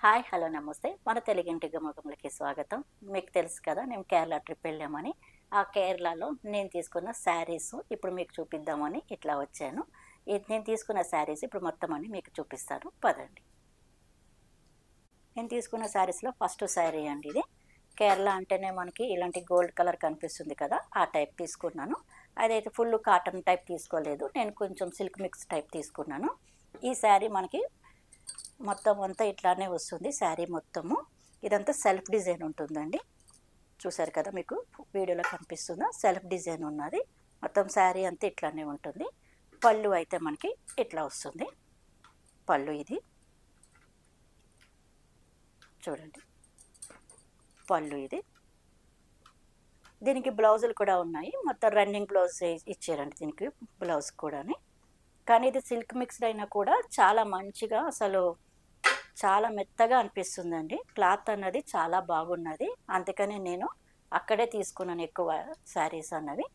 Hi hello నమస్తే మన తెలుగింటి గుమ్మగుమ్మలకి స్వాగతం. మీకు తెలుసు కదా మేము కేరళ ట్రిప్ వెళ్ళామని. ఆ కేరళలో నేను తీసుకున్న శారీస్ ఇప్పుడు మీకు చూపిద్దామని ఇట్లా వచ్చాను. ఇది నేను తీసుకున్న శారీస్ ఇప్పుడు మొత్తం అన్ని మీకు చూపిస్తాను పదండి. నేను తీసుకున్న శారీస్లో ఫస్ట్ శారీ అండి ఇది. కేరళ అంటేనే మనకి ఇలాంటి గోల్డ్ కలర్ కనిపిస్తుంది కదా, ఆ టైప్ తీసుకున్నాను. అదైతే ఫుల్ కాటన్ టైప్ తీసుకోలేదు, నేను కొంచెం సిల్క్ మిక్స్ టైప్ తీసుకున్నాను. ఈ శారీ మనకి మొత్తం అంతా ఇట్లానే వస్తుంది శారీ మొత్తము. ఇదంతా సెల్ఫ్ డిజైన్ ఉంటుందండి. చూసారు కదా, మీకు వీడియోలో కనిపిస్తుందా, సెల్ఫ్ డిజైన్ ఉన్నది. మొత్తం శారీ అంతా ఇట్లానే ఉంటుంది. పళ్ళు అయితే మనకి ఇట్లా వస్తుంది. పళ్ళు ఇది చూడండి, పళ్ళు ఇది. దీనికి బ్లౌజులు కూడా ఉన్నాయి, మొత్తం రన్నింగ్ బ్లౌజ్ ఇచ్చారండి దీనికి బ్లౌజ్ కూడా. కానీ ఇది సిల్క్ మిక్స్డ్ అయినా కూడా చాలా మంచిగా, అసలు చాలా మెత్తగా అనిపిస్తుందండి. క్లాత్ అన్నది చాలా బాగున్నది, అందుకని నేను అక్కడే తీసుకున్నాను ఎక్కువ శారీస్ అన్నవి.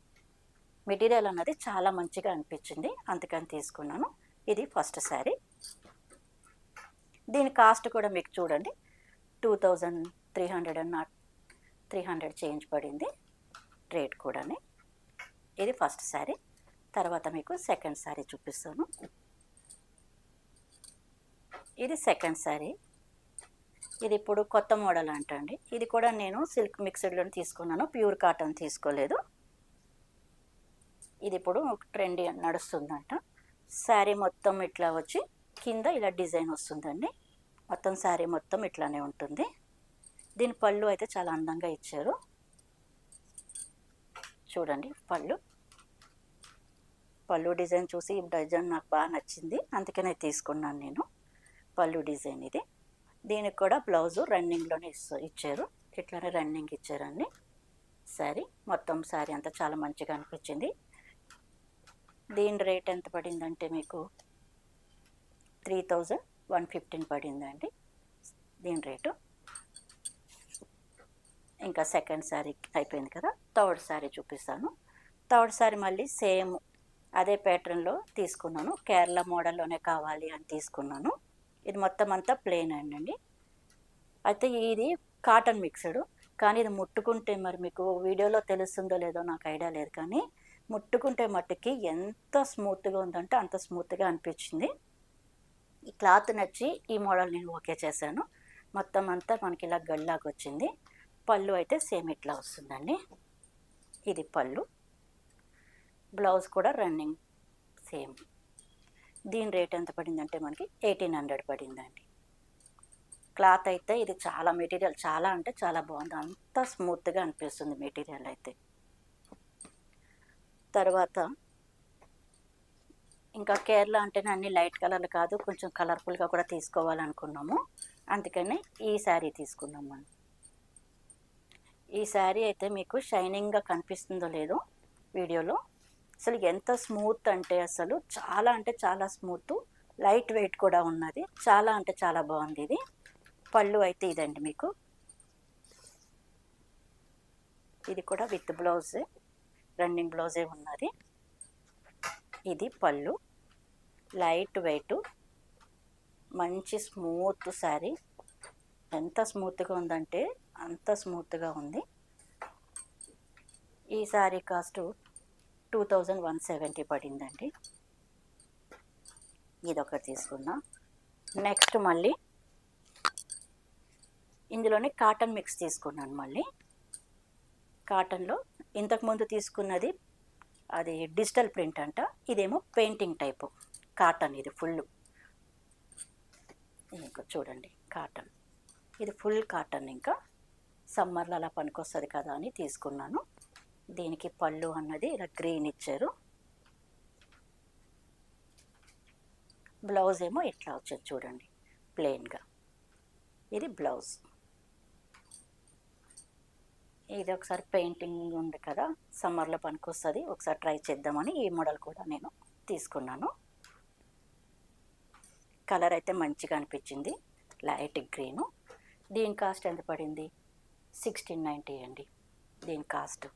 మెటీరియల్ అన్నది చాలా మంచిగా అనిపించింది, అందుకని తీసుకున్నాను. ఇది ఫస్ట్ శారీ. దీని కాస్ట్ కూడా మీకు చూడండి 2300 నాట్ 300 చేంజ్ పడింది రేట్ కూడా. ఇది ఫస్ట్ శారీ. తర్వాత మీకు సెకండ్ శారీ చూపిస్తాను. ఇది సెకండ్ శారీ. ఇది ఇప్పుడు కొత్త మోడల్ అంటండి. ఇది కూడా నేను సిల్క్ మిక్స్డ్లో తీసుకున్నాను, ప్యూర్ కాటన్ తీసుకోలేదు. ఇది ఇప్పుడు ట్రెండీ నడుస్తుందంట. శారీ మొత్తం ఇట్లా వచ్చి కింద ఇలా డిజైన్ వస్తుందండి. మొత్తం శారీ మొత్తం ఇట్లానే ఉంటుంది. దీని పళ్ళు అయితే చాలా అందంగా ఇచ్చారు చూడండి. పళ్ళు డిజైన్ చూసి ఈ డిజైన్ నాకు బాగా నచ్చింది, అందుకనే తీసుకున్నాను నేను. పళ్ళు డిజైన్ ఇది. దీనికి కూడా బ్లౌజు రన్నింగ్లోనే ఇచ్చారు, ఇట్లానే రన్నింగ్ ఇచ్చారండి. శారీ మొత్తం శారీ అంతా చాలా మంచిగా అనిపించింది. దీని రేట్ ఎంత పడిందంటే మీకు 3115 పడిందండి దీని రేటు. ఇంకా సెకండ్ శారీ అయిపోయింది కదా, థర్డ్ శారీ చూపిస్తాను. థర్డ్ శారీ మళ్ళీ సేమ్ అదే ప్యాటర్న్లో తీసుకున్నాను, కేరళ మోడల్లోనే కావాలి అని తీసుకున్నాను. ఇది మొత్తం అంతా ప్లెయిన్ అండి. అయితే ఇది కాటన్ మిక్స్డ్, కానీ ఇది ముట్టుకుంటే మరి మీకు వీడియోలో తెలుస్తుందో లేదో నాకు ఐడియా లేదు, కానీ ముట్టుకుంటే మట్టుకి ఎంత స్మూత్గా ఉందంటే అంత స్మూత్గా అనిపించింది. ఈ క్లాత్ నచ్చి ఈ మోడల్ నేను ఓకే చేశాను. మొత్తం అంతా మనకి ఇలా గల్లాగా వచ్చింది. పళ్ళు అయితే సేమ్ ఇట్లా వస్తుందండి. ఇది పళ్ళు. బ్లౌజ్ కూడా రన్నింగ్ సేమ్. దీని రేట్ ఎంత పడిందంటే మనకి 1800 పడిందండి. క్లాత్ అయితే ఇది చాలా మెటీరియల్, చాలా అంటే చాలా బాగుంది, అంత స్మూత్గా అనిపిస్తుంది మెటీరియల్ అయితే. తర్వాత ఇంకా కేరళ అంటేనే అన్ని లైట్ కలర్లు కాదు, కొంచెం కలర్ఫుల్గా కూడా తీసుకోవాలనుకున్నాము, అందుకని ఈ శారీ తీసుకున్నాము మనం. ఈ శారీ అయితే మీకు షైనింగ్గా కనిపిస్తుందో లేదో వీడియోలో, అసలు ఎంత స్మూత్ అంటే అసలు చాలా అంటే చాలా స్మూత్, లైట్ వెయిట్ కూడా ఉన్నది, చాలా అంటే చాలా బాగుంది ఇది. పళ్ళు అయితే ఇదండి మీకు. ఇది కూడా విత్ బ్లౌజే, రన్నింగ్ బ్లౌజే ఉన్నది. ఇది పళ్ళు, లైట్ వెయిట్, మంచి స్మూత్ శారీ. ఎంత స్మూత్గా ఉందంటే అంత స్మూత్గా ఉంది. ఈ శారీ కాస్ట్ 2170 పడిందండి. ఇదొకటి తీసుకున్నా. నెక్స్ట్ మళ్ళీ ఇందులోనే కాటన్ మిక్స్ తీసుకున్నాను మళ్ళీ. కాటన్లో ఇంతకుముందు తీసుకున్నది అది డిజిటల్ ప్రింట్ అంట, ఇదేమో పెయింటింగ్ టైపు కాటన్. ఇది ఫుల్, ఇంకా చూడండి కాటన్, ఇది ఫుల్ కాటన్. ఇంకా సమ్మర్లో అలా పనికొస్తుంది కదా అని తీసుకున్నాను. దీనికి పళ్ళు అన్నది ఇలా గ్రీన్ ఇచ్చారు. బ్లౌజ్ ఏమో ఇట్లా వచ్చేది చూడండి, ప్లెయిన్గా. ఇది బ్లౌజ్. ఇది ఒకసారి పెయింటింగ్ ఉంది కదా, సమ్మర్లో పనికొస్తుంది, ఒకసారి ట్రై చేద్దామని ఈ మోడల్ కూడా నేను తీసుకున్నాను. కలర్ అయితే మంచిగా అనిపించింది, లైట్ గ్రీను. దీని కాస్ట్ ఎంత పడింది? 1690 అండి దీని కాస్ట్.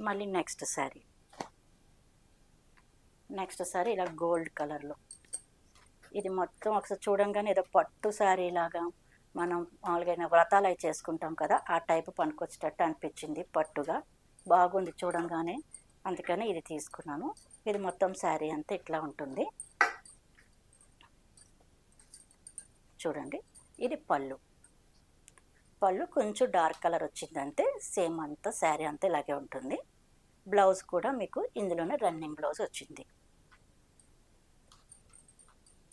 మళ్ళీ నెక్స్ట్ శారీ ఇలా గోల్డ్ కలర్లో, ఇది మొత్తం ఒకసారి చూడంగానే ఏదో పట్టు శారీ లాగా మనం మామూలుగా వ్రతాలు అవి చేసుకుంటాం కదా, ఆ టైపు పనికొచ్చేటట్టు అనిపించింది. పట్టుగా బాగుంది చూడంగానే, అందుకని ఇది తీసుకున్నాను. ఇది మొత్తం శారీ అంతా ఇట్లా ఉంటుంది చూడండి. ఇది పళ్ళు. పళ్ళు కొంచెం డార్క్ కలర్ వచ్చిందంటే సేమ్ అంతా శారీ అంతా ఇలాగే ఉంటుంది. బ్లౌజ్ కూడా మీకు ఇందులోనే రన్నింగ్ బ్లౌజ్ వచ్చింది.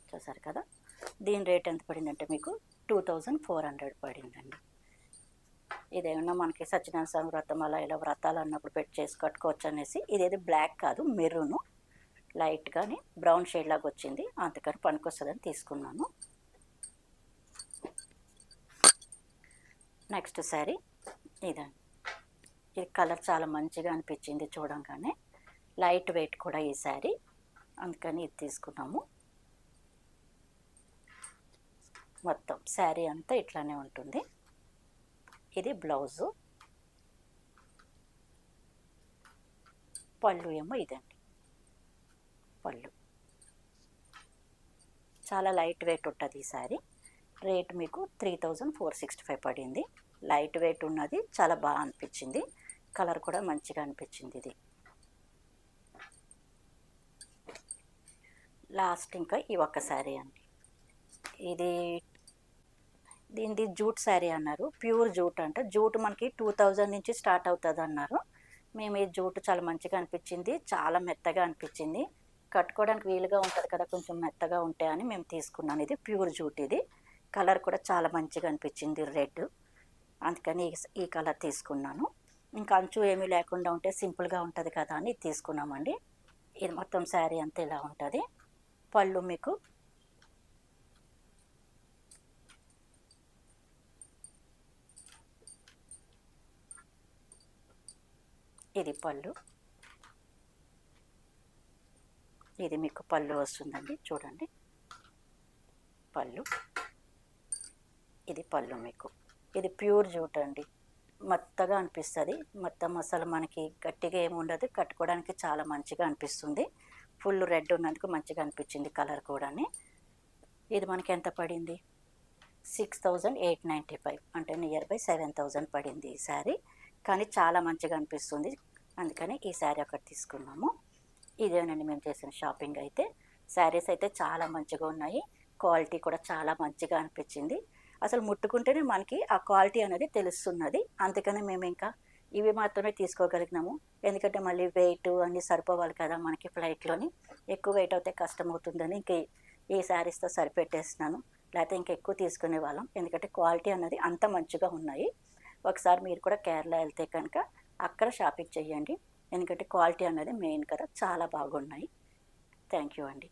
చూసారు కదా. దీని రేట్ ఎంత పడిందంటే మీకు 2400 పడిందండి. ఇదేమన్నా మనకి సత్యనారాయణ స్వామి వ్రతం అలా ఇలా వ్రతాలు అన్నప్పుడు పెట్టి చేసి కట్టుకోవచ్చు అనేసి. ఇదేది బ్లాక్ కాదు, మెరూను లైట్గాని బ్రౌన్ షేడ్ లాగా వచ్చింది, అందుకని పనికొస్తుందని తీసుకున్నాను. నెక్స్ట్ శారీ ఇదండి. ఇది కలర్ చాలా మంచిగా అనిపించింది చూడంగానే, లైట్ వెయిట్ కూడా ఈ శారీ, అందుకని ఇది తీసుకున్నాము. మొత్తం శారీ అంతా ఇట్లానే ఉంటుంది. ఇది బ్లౌజు. పళ్ళు ఏమో ఇదండి. పళ్ళు చాలా లైట్ వెయిట్ ఉంటుంది ఈ శారీ. రేట్ మీకు 3465 పడింది. లైట్ వెయిట్ ఉన్నది, చాలా బాగా అనిపించింది. కలర్ కూడా మంచిగా అనిపించింది. ఇది లాస్ట్ ఇంకా ఈ ఒక్క శారీ అండి. ఇది దీనిది జూట్ శారీ అన్నారు. ప్యూర్ జూట్ అంట. జూట్ మనకి 2000 నుంచి స్టార్ట్ అవుతుంది అన్నారు. మేము ఈ జూట్ చాలా మంచిగా అనిపించింది, చాలా మెత్తగా అనిపించింది. కట్టుకోవడానికి వీలుగా ఉంటుంది కదా, కొంచెం మెత్తగా ఉంటాయి అని మేము తీసుకున్నాను. ఇది ప్యూర్ జూట్. ఇది కలర్ కూడా చాలా మంచిగా అనిపించింది, రెడ్, అందుకని ఈ కలర్ తీసుకున్నాను. ఇంకా అంచు ఏమీ లేకుండా ఉంటే సింపుల్గా ఉంటుంది కదా అని తీసుకున్నామండి. ఇది మొత్తం శారీ అంతా ఇలా ఉంటుంది. పళ్ళు మీకు ఇది పళ్ళు. ఇది మీకు పళ్ళు వస్తుందండి చూడండి. పళ్ళు ఇది పళ్ళు మీకు. ఇది ప్యూర్ జూట్ అండి, మెత్తగా అనిపిస్తుంది. మొత్తం అసలు మనకి గట్టిగా ఏమి ఉండదు, కట్టుకోవడానికి చాలా మంచిగా అనిపిస్తుంది. ఫుల్ రెడ్ ఉన్నందుకు మంచిగా అనిపించింది కలర్ కూడా. ఇది మనకి ఎంత పడింది? 6895, అంటే నియర్ బై 7000 పడింది ఈ శారీ. కానీ చాలా మంచిగా అనిపిస్తుంది, అందుకని ఈ శారీ ఒకటి తీసుకున్నాము. ఇదేనండి మేము చేసిన షాపింగ్ అయితే. శారీస్ అయితే చాలా మంచిగా ఉన్నాయి, క్వాలిటీ కూడా చాలా మంచిగా అనిపించింది. అసలు ముట్టుకుంటేనే మనకి ఆ క్వాలిటీ అనేది తెలుస్తున్నది, అందుకని మేము ఇంకా ఇవి మాత్రమే తీసుకోగలిగినాము. ఎందుకంటే మళ్ళీ వెయిట్ అన్నీ సరిపోవాలి కదా మనకి, ఫ్లైట్లోని ఎక్కువ వెయిట్ అయితే కష్టం అవుతుందని ఇంక ఈ శారీస్తో సరిపెట్టేస్తున్నాను. లేకపోతే ఇంకా ఎక్కువ తీసుకునే వాళ్ళం, ఎందుకంటే క్వాలిటీ అన్నది అంత మంచిగా ఉన్నాయి. ఒకసారి మీరు కూడా కేరళ వెళ్తే కనుక అక్కడ షాపింగ్ చేయండి, ఎందుకంటే క్వాలిటీ అనేది మెయిన్ కదా, చాలా బాగున్నాయి. థ్యాంక్ యూ అండి.